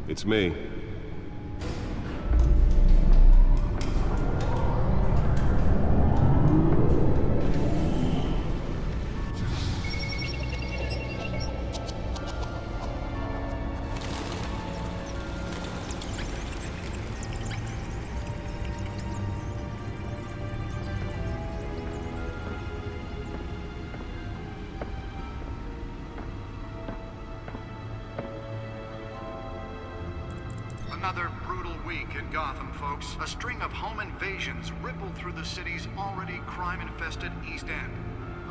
It's me. Another brutal week in Gotham, folks. A string of home invasions rippled through the city's already crime-infested East End.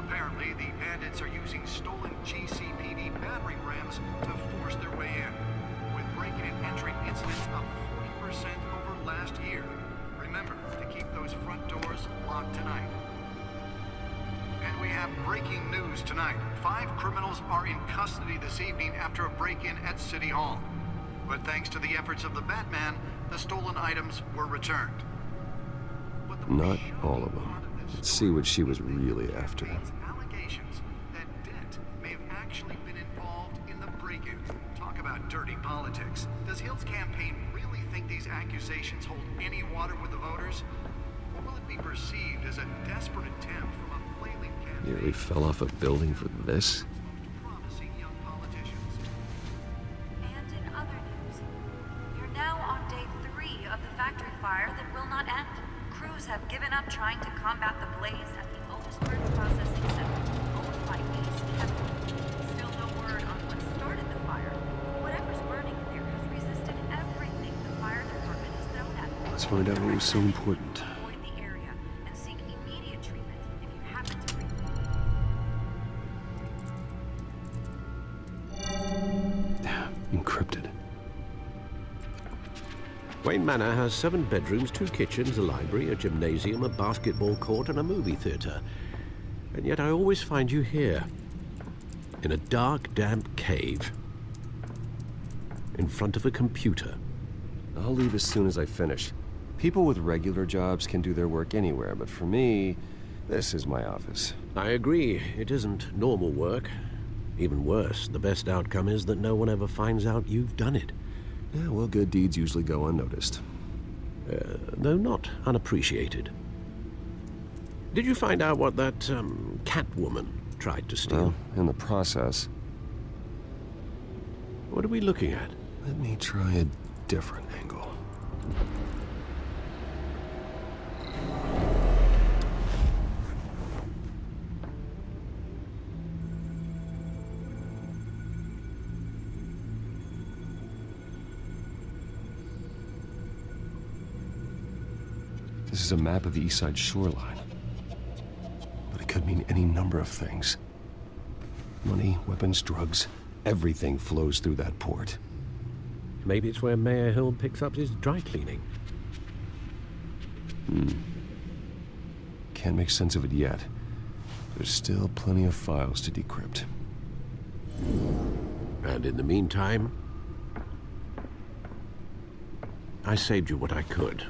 Apparently, the bandits are using stolen GCPD battering rams to force their way in, with breaking and entering incidents up 40% over last year. Remember to keep those front doors locked tonight. And we have breaking news tonight. 5 criminals are in custody this evening after a break-in at City Hall. But thanks to the efforts of the Batman, the stolen items were returned. Not all of them. Let's see what she was really after. Allegations that Dent may have actually been involved in the break-in. Talk about dirty politics. Does Hill's campaign really think these accusations hold any water with the voters? Or will it be perceived as a desperate attempt from a flailing campaign? Nearly fell off a building for this? Promising young politicians. And in other news, you're now on day 3 of the factory fire that will not end. Crews have given up trying to combat the blaze at the Otisburg Processing Center, owned by Ace Chemical. Still no word on what started the fire. Whatever's burning there has resisted everything the fire department has thrown at it. Let's find out what was so important. Avoid the area and seek immediate treatment if you happen to breathe. Encrypted. Wayne Manor has 7 bedrooms, 2 kitchens, a library, a gymnasium, a basketball court, and a movie theater. And yet I always find you here, in a dark, damp cave, in front of a computer. I'll leave as soon as I finish. People with regular jobs can do their work anywhere, but for me, this is my office. I agree, it isn't normal work. Even worse, the best outcome is that no one ever finds out you've done it. Yeah, well, good deeds usually go unnoticed. Though not unappreciated. Did you find out what that, Catwoman tried to steal? Well, in the process. What are we looking at? Let me try a different angle. This is a map of the East Side shoreline. But it could mean any number of things. Money, weapons, drugs, everything flows through that port. Maybe it's where Mayor Hill picks up his dry cleaning. Can't make sense of it yet. There's still plenty of files to decrypt. And in the meantime, I saved you what I could.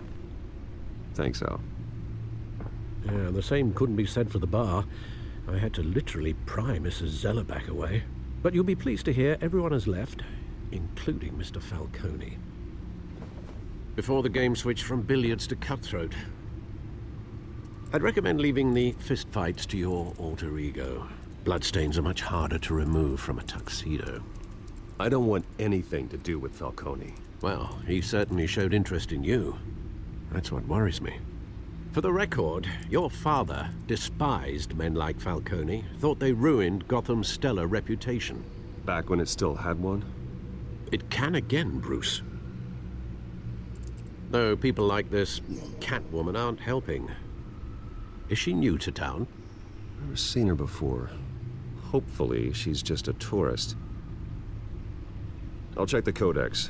Thanks, Al. Yeah, the same couldn't be said for the bar. I had to literally pry Mrs. Zellerback away. But you'll be pleased to hear everyone has left, including Mr. Falcone. Before the game switched from billiards to cutthroat. I'd recommend leaving the fistfights to your alter ego. Bloodstains are much harder to remove from a tuxedo. I don't want anything to do with Falcone. Well, he certainly showed interest in you. That's what worries me. For the record, your father despised men like Falcone, thought they ruined Gotham's stellar reputation. Back when it still had one? It can again, Bruce. Though people like this Catwoman aren't helping. Is she new to town? Never seen her before. Hopefully, she's just a tourist. I'll check the codex.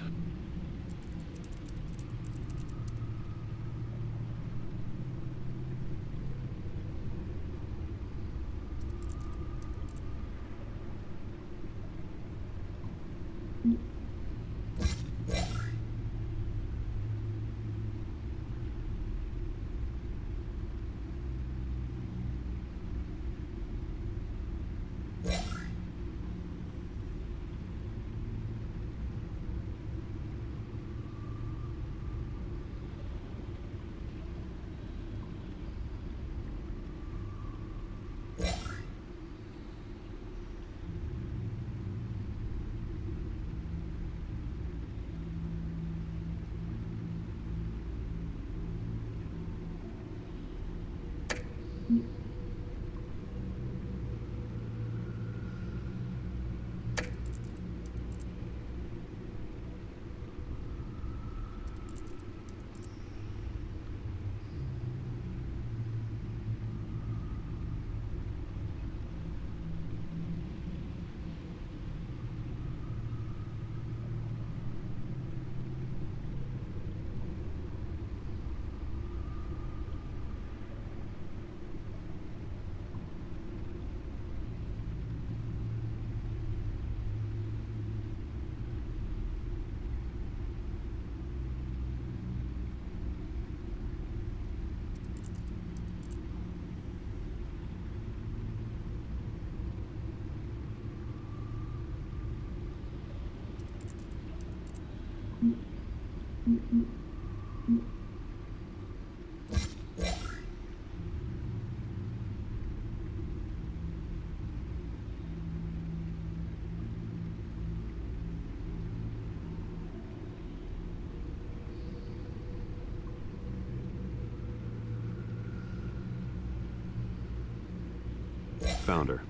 Found her.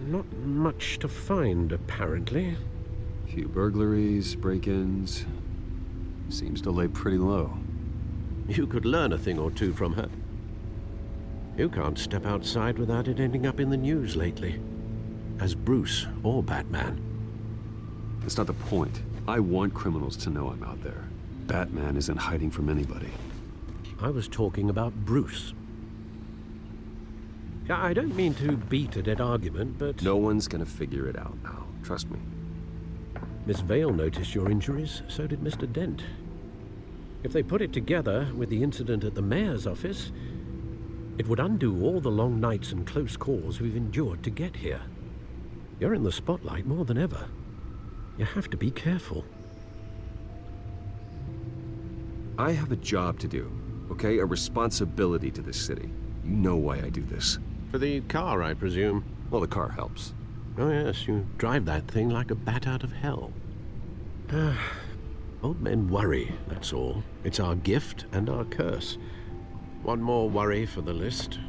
Not much to find, apparently. Few burglaries, break-ins. Seems to lay pretty low. You could learn a thing or two from her. You can't step outside without it ending up in the news lately. As Bruce or Batman. That's not the point. I want criminals to know I'm out there. Batman isn't hiding from anybody. I was talking about Bruce. Yeah, I don't mean to beat a dead argument, but... No one's gonna figure it out now. Trust me. Miss Vale noticed your injuries, so did Mr. Dent. If they put it together with the incident at the mayor's office, it would undo all the long nights and close calls we've endured to get here. You're in the spotlight more than ever. You have to be careful. I have a job to do, okay? A responsibility to this city. You know why I do this. For the car, I presume. Well, the car helps. Oh yes, you drive that thing like a bat out of hell. Old men worry, that's all. It's our gift and our curse. One more worry for the list.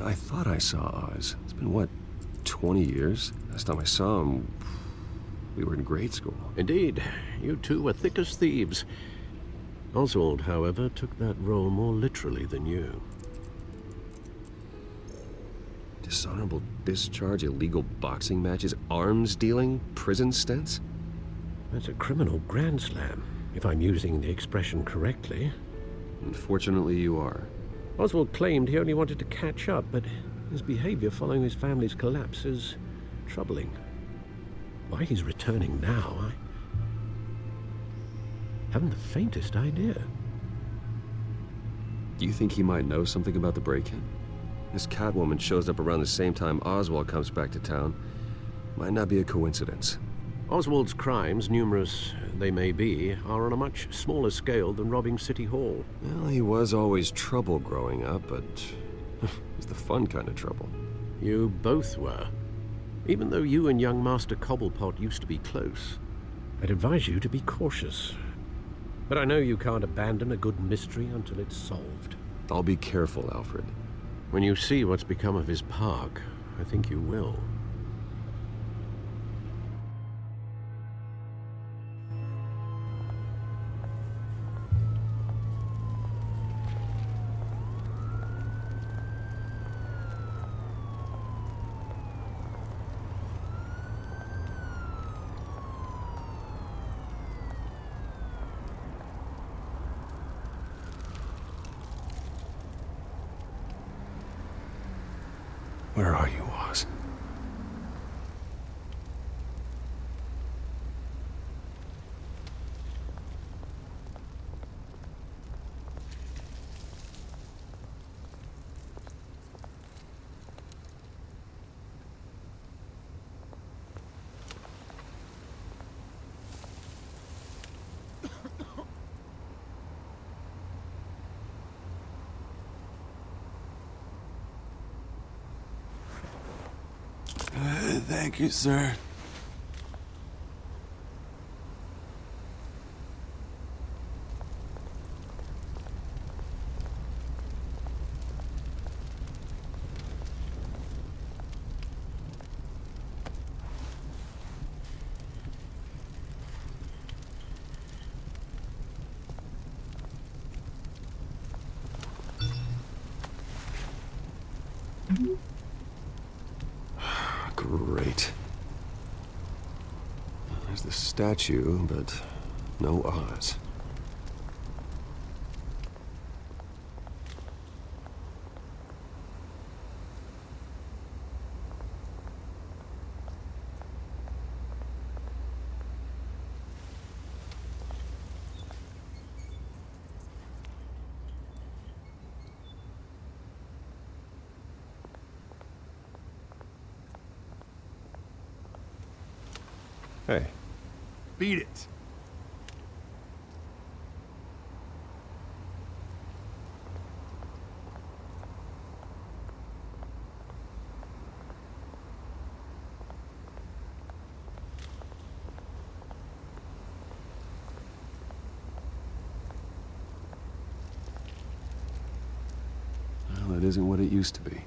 I thought I saw Oz. It's been, what, 20 years? Last time I saw him, we were in grade school. Indeed, you two were thick as thieves. Oswald, however, took that role more literally than you. Dishonorable discharge, illegal boxing matches, arms dealing, prison stints? That's a criminal grand slam, if I'm using the expression correctly. Unfortunately, you are. Oswald claimed he only wanted to catch up, but his behavior following his family's collapse is troubling. Why he's returning now, I haven't the faintest idea. Do you think he might know something about the break-in? This Catwoman shows up around the same time Oswald comes back to town. Might not be a coincidence. Oswald's crimes, numerous they may be, are on a much smaller scale than robbing City Hall. Well, he was always trouble growing up, but it was the fun kind of trouble. You both were. Even though you and young Master Cobblepot used to be close, I'd advise you to be cautious. But I know you can't abandon a good mystery until it's solved. I'll be careful, Alfred. When you see what's become of his park, I think you will. Where are you, Oz? Thank you, sir. Great. There's the statue, but no Oz. Hey. Beat it. Well, it isn't what it used to be.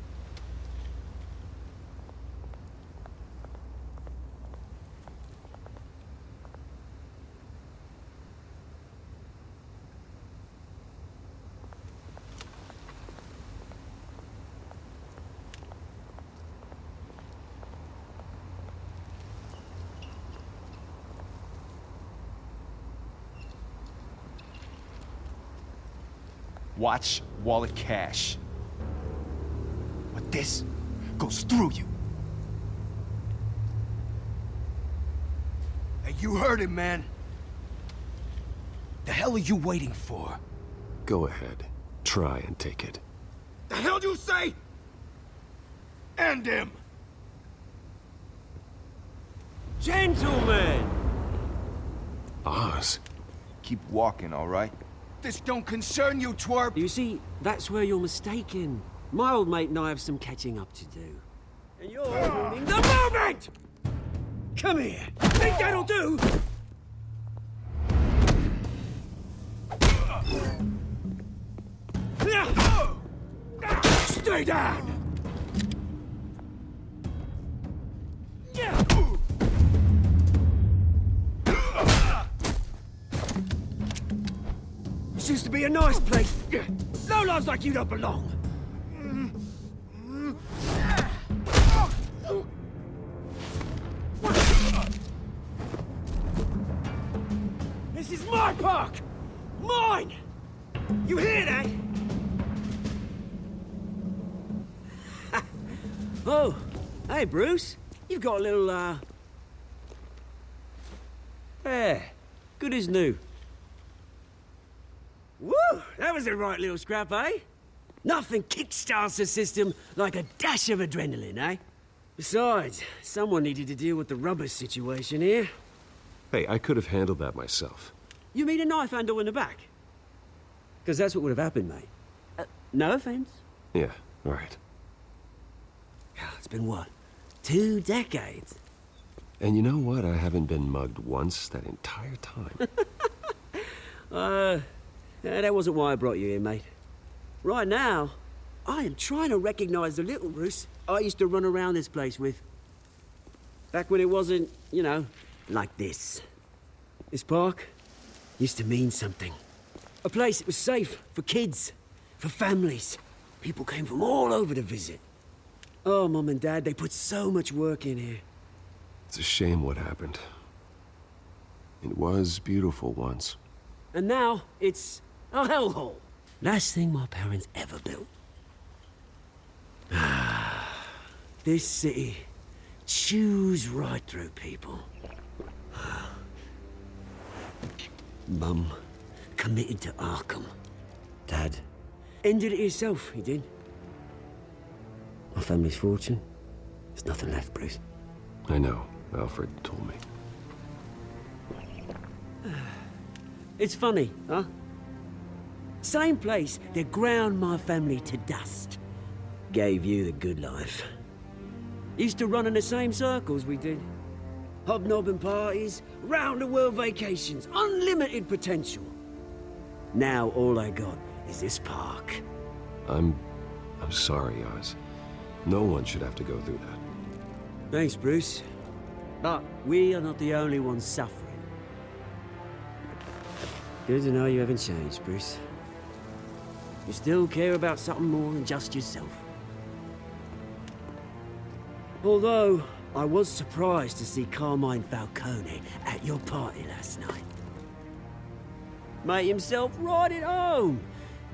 Watch wallet cash. But this goes through you. Hey, you heard him, man. The hell are you waiting for? Go ahead. Try and take it. The hell do you say? End him! Gentlemen! Oz? Keep walking, all right? This don't concern you, twerp! You see, that's where you're mistaken. My old mate and I have some catching up to do. And you're ruining the moment! Come here! Think that'll do? Stay down! This used to be a nice place. Lowlifes like you don't belong. This is my park! Mine! You hear that? Oh, hey, Bruce. You've got a little, There. Good as new. Woo! That was a right little scrap, eh? Nothing kickstarts the system like a dash of adrenaline, eh? Besides, someone needed to deal with the rubber situation here. Hey, I could have handled that myself. You mean a knife handle in the back? Because that's what would have happened, mate. No offense. Yeah, right. It's been what? 2 decades? And you know what? I haven't been mugged once that entire time. That wasn't why I brought you here, mate. Right now, I am trying to recognize the little Bruce I used to run around this place with. Back when it wasn't, you know, like this. This park used to mean something. A place that was safe for kids, for families. People came from all over to visit. Oh, Mum and Dad, they put so much work in here. It's a shame what happened. It was beautiful once. And now, it's a hellhole. Last thing my parents ever built. This city chews right through people. Mum committed to Arkham. Dad ended it himself, he did. My family's fortune, there's nothing left, Bruce. I know. Alfred told me. It's funny, huh? Same place that ground my family to dust. Gave you the good life. Used to run in the same circles we did. Hobnobbing parties, round-the-world vacations, unlimited potential. Now all I got is this park. I'm sorry, Oz. No one should have to go through that. Thanks, Bruce. But we are not the only ones suffering. Good to know you haven't changed, Bruce. You still care about something more than just yourself. Although, I was surprised to see Carmine Falcone at your party last night. Made himself right at home.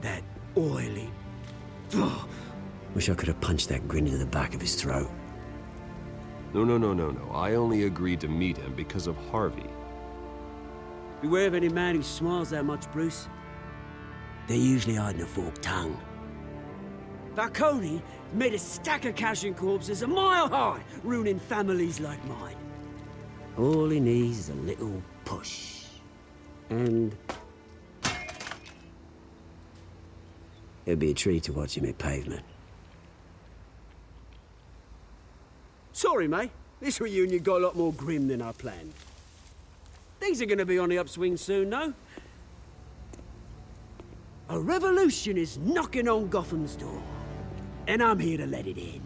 That oily... Ugh. Wish I could have punched that grin into the back of his throat. No. I only agreed to meet him because of Harvey. Beware of any man who smiles that much, Bruce. They're usually hiding a forked tongue. Falcone made a stack of cash and corpses a mile high, ruining families like mine. All he needs is a little push. And... it'd be a treat to watch him hit pavement. Sorry, mate. This reunion got a lot more grim than I planned. Things are gonna be on the upswing soon, though. A revolution is knocking on Gotham's door. And I'm here to let it in.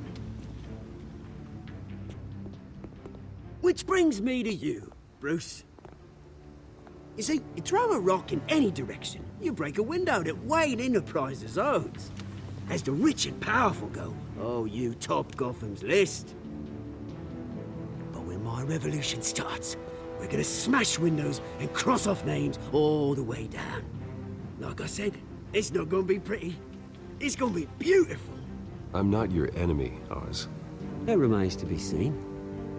Which brings me to you, Bruce. You see, you throw a rock in any direction, you break a window that Wayne Enterprises owns. As the rich and powerful go, oh, you top Gotham's list. But when my revolution starts, we're gonna smash windows and cross off names all the way down. Like I said, it's not gonna be pretty. It's gonna be beautiful. I'm not your enemy, Oz. That remains to be seen,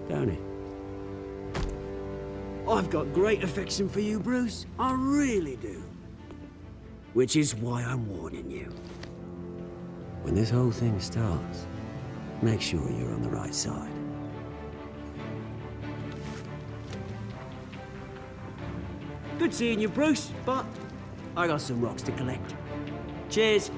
don't it? I've got great affection for you, Bruce. I really do. Which is why I'm warning you. When this whole thing starts, make sure you're on the right side. Good seeing you, Bruce, but I got some rocks to collect. Cheers.